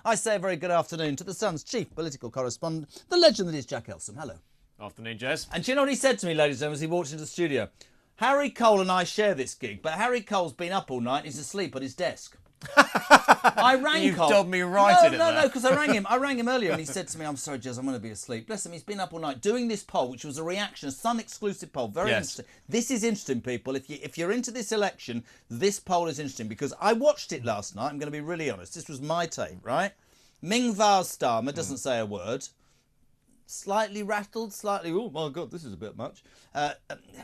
I say a very good afternoon to the Sun's chief political correspondent, the legend that is Jack Elsom. Hello. Afternoon, Jez. And do you know what he said to me, ladies and gentlemen, as he walked into the studio? Harry Cole and I share this gig, but Harry Cole's been up all night and he's asleep at his desk. I rang You've Cole. dubbed me right in it No, there. because I rang him. I rang him earlier and he said to me, I'm sorry, Jez, I'm going to be asleep. Bless him, he's been up all night doing this poll, which was a reaction, a Sun exclusive poll. Very interesting. This is interesting, people. If you're into this election, this poll is interesting because I watched it last night. I'm going to be really honest. This was my take, right? Ming Vaz Starmer doesn't say a word. Slightly rattled, slightly, oh my God, this is a bit much.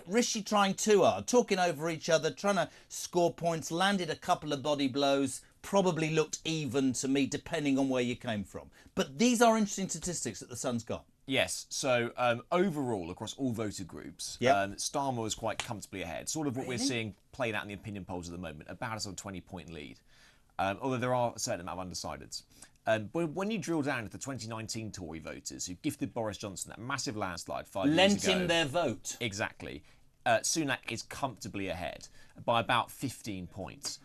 Rishi trying too hard, talking over each other, trying to score points, landed a couple of body blows, probably looked even to me, depending on where you came from. But these are interesting statistics that the Sun's got. Yes, so overall, across all voter groups, Starmer was quite comfortably ahead. Sort of what we're seeing played out in the opinion polls at the moment, about a sort of 20-point lead. Although there are a certain amount of undecideds. But when you drill down into the 2019 Tory voters who gifted Boris Johnson that massive landslide 5 years ago... Lent him their vote. Exactly. Sunak is comfortably ahead by about 15 points.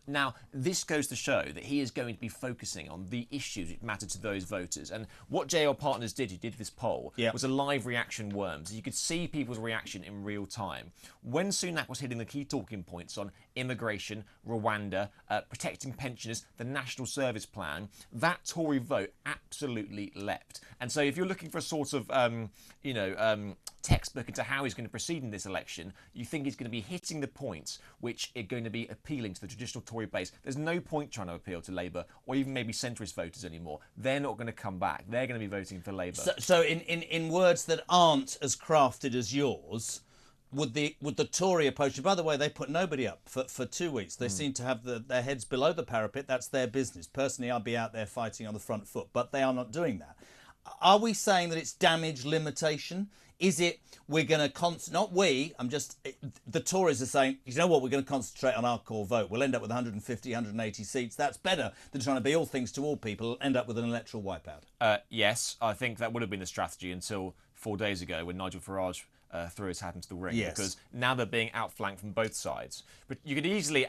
Now, this goes to show that he is going to be focusing on the issues that matter to those voters. And what JL Partners did, who did this poll, was a live reaction worm. So you could see people's reaction in real time. When Sunak was hitting the key talking points on immigration, Rwanda, protecting pensioners, the National Service Plan, that Tory vote absolutely leapt. And so if you're looking for a sort of, textbook into how he's going to proceed in this election, you think he's going to be hitting the points which are going to be appealing to the traditional Tory base. There's no point trying to appeal to Labour or even maybe centrist voters anymore. They're not going to come back. They're going to be voting for Labour. So in words that aren't as crafted as yours, would the Tory approach, by the way, they put nobody up for 2 weeks. They seem to have their heads below the parapet. That's their business. Personally, I'd be out there fighting on the front foot, but they are not doing that. Are we saying that it's damage limitation? Is it we're going to not we, the Tories are saying, you know what, we're going to concentrate on our core vote. We'll end up with 150, 180 seats. That's better than trying to be all things to all people, end up with an electoral wipeout. Yes, I think that would have been the strategy until 4 days ago when Nigel Farage threw his hat into the ring. Yes. Because now they're being outflanked from both sides. But you could easily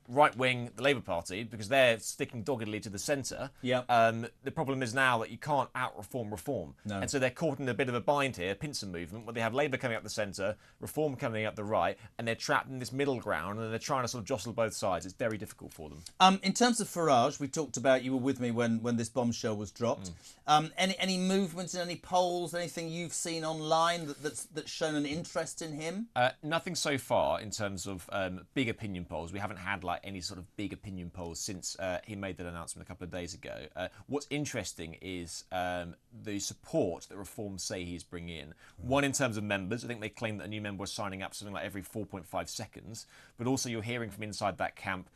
right-wing the Labour Party because they're sticking doggedly to the centre. The problem is now that you can't reform. No. And so they're caught in a bit of a bind here, pincer movement, where they have Labour coming up the centre, Reform coming up the right, and they're trapped in this middle ground and they're trying to sort of jostle both sides. It's very difficult for them. In terms of Farage, we talked about, you were with me when this bombshell was dropped. Any movements in any polls, anything you've seen online that's shown an interest in him? Nothing so far in terms of big opinion polls. We haven't had any sort of big opinion polls since he made that announcement a couple of days ago. What's interesting is the support that Reform say he's bringing in. One, in terms of members. I think they claim that a new member was signing up something like every 4.5 seconds. But also you're hearing from inside that camp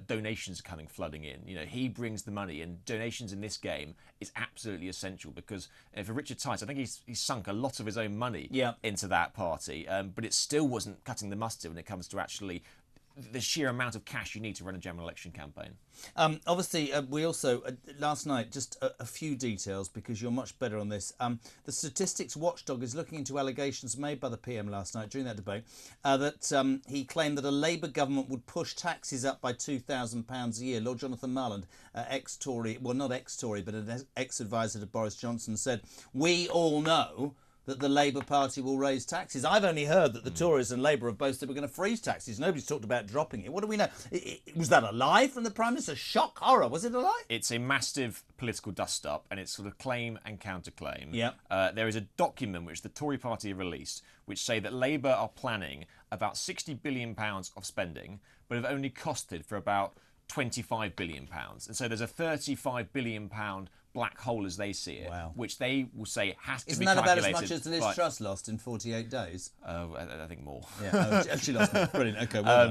donations are coming flooding in. You know, he brings the money, and donations in this game is absolutely essential because for Richard Tice, I think he's sunk a lot of his own money into that party, but it still wasn't cutting the mustard when it comes to actually the sheer amount of cash you need to run a general election campaign. Obviously, we also, last night, just a few details because you're much better on this. The Statistics Watchdog is looking into allegations made by the PM last night during that debate that he claimed that a Labour government would push taxes up by £2,000 a year. Lord Jonathan Marland, ex-Tory, well, not ex-Tory, but an ex-advisor to Boris Johnson, said, we all know that the Labour Party will raise taxes. I've only heard that the Tories and Labour have both said we're going to freeze taxes. Nobody's talked about dropping it. What do we know? Was that a lie from the Prime Minister? Shock, horror. Was it a lie? It's a massive political dust-up, and it's sort of claim and counterclaim. There is a document which the Tory party have released which say that Labour are planning about £60 billion of spending, but have only costed for about £25 billion. And so there's a £35 billion black hole as they see it, which they will say has to be calculated. Isn't that about as much as Liz Truss lost in 48 days? I think more. She lost more. Brilliant. Okay, well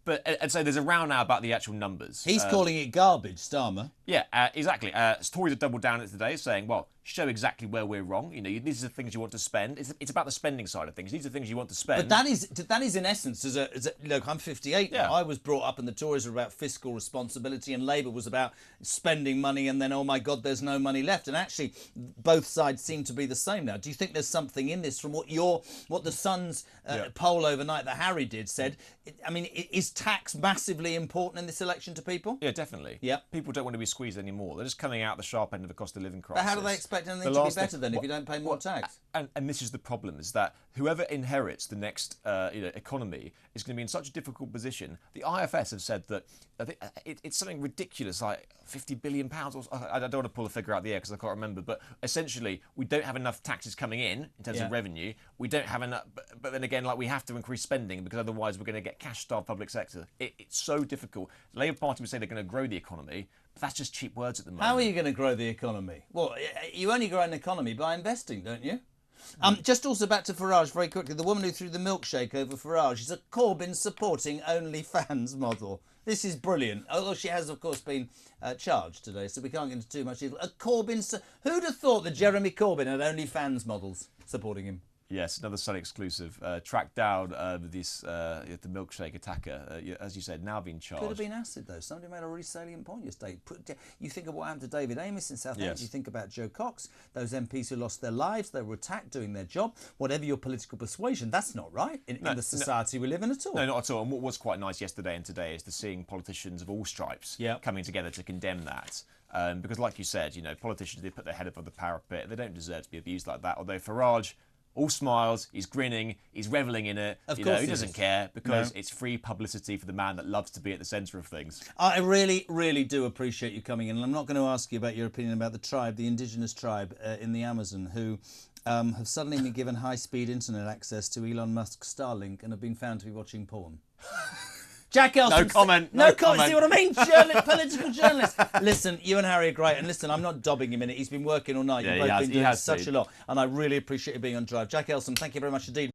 done. And so there's a row now about the actual numbers. He's calling it garbage, Starmer. Yeah, exactly. Tories have doubled down it today, saying, well, show exactly where we're wrong. You know, these are the things you want to spend. It's about the spending side of things. These are things you want to spend. But that is in essence, look, I'm 58 now. I was brought up and the Tories were about fiscal responsibility and Labour was about spending money and then, oh my God, there's no money left. And actually, both sides seem to be the same now. Do you think there's something in this from what the Sun's poll overnight that Harry did said? I mean, is tax massively important in this election to people? Yeah, definitely. Yeah. People don't want to be squeezed anymore. They're just coming out the sharp end of the cost of living crisis. But how do they expect anything to be better then if you don't pay more tax? And this is the problem, is that whoever inherits the next economy is going to be in such a difficult position. The IFS have said that it's something ridiculous, like £50 billion. Or, I don't want to pull a figure out of the air because I can't remember. But essentially, we don't have enough taxes coming in terms of revenue. We don't have enough. But then again, like we have to increase spending because otherwise we're going to get cash-starved public sector. It's so difficult. The Labour Party would say they're going to grow the economy. But that's just cheap words at the moment. How are you going to grow the economy? Well, you only grow an economy by investing, don't you? Just also back to Farage very quickly. The woman who threw the milkshake over Farage is a Corbyn supporting OnlyFans model. This is brilliant. Although she has, of course, been charged today, so we can't get into too much detail. A Corbyn... Who'd have thought that Jeremy Corbyn had OnlyFans models supporting him? Yes, another Sun exclusive. Tracked down the milkshake attacker, as you said, now being charged. Could have been acid, though. Somebody made a really salient point yesterday. You think of what happened to David Amess in Southampton. You think about Joe Cox, those MPs who lost their lives. They were attacked doing their job. Whatever your political persuasion, that's not right in the society we live in at all. No, not at all. And what was quite nice yesterday and today is to seeing politicians of all stripes coming together to condemn that. Because, like you said, politicians, they put their head above the parapet. They don't deserve to be abused like that. Although Farage... all smiles, he's grinning, he's revelling in it. Of course he doesn't care because it's free publicity for the man that loves to be at the centre of things. I really, really do appreciate you coming in. And I'm not going to ask you about your opinion about the tribe, the indigenous tribe in the Amazon, who have suddenly been given high-speed internet access to Elon Musk's Starlink and have been found to be watching porn. Jack Elsom. No comment. No comment. See what I mean? Political journalist. Listen, you and Harry are great. And listen, I'm not dobbing him in it. He's been working all night. You've both been doing such a lot. And I really appreciate you being on Drive. Jack Elsom, thank you very much indeed.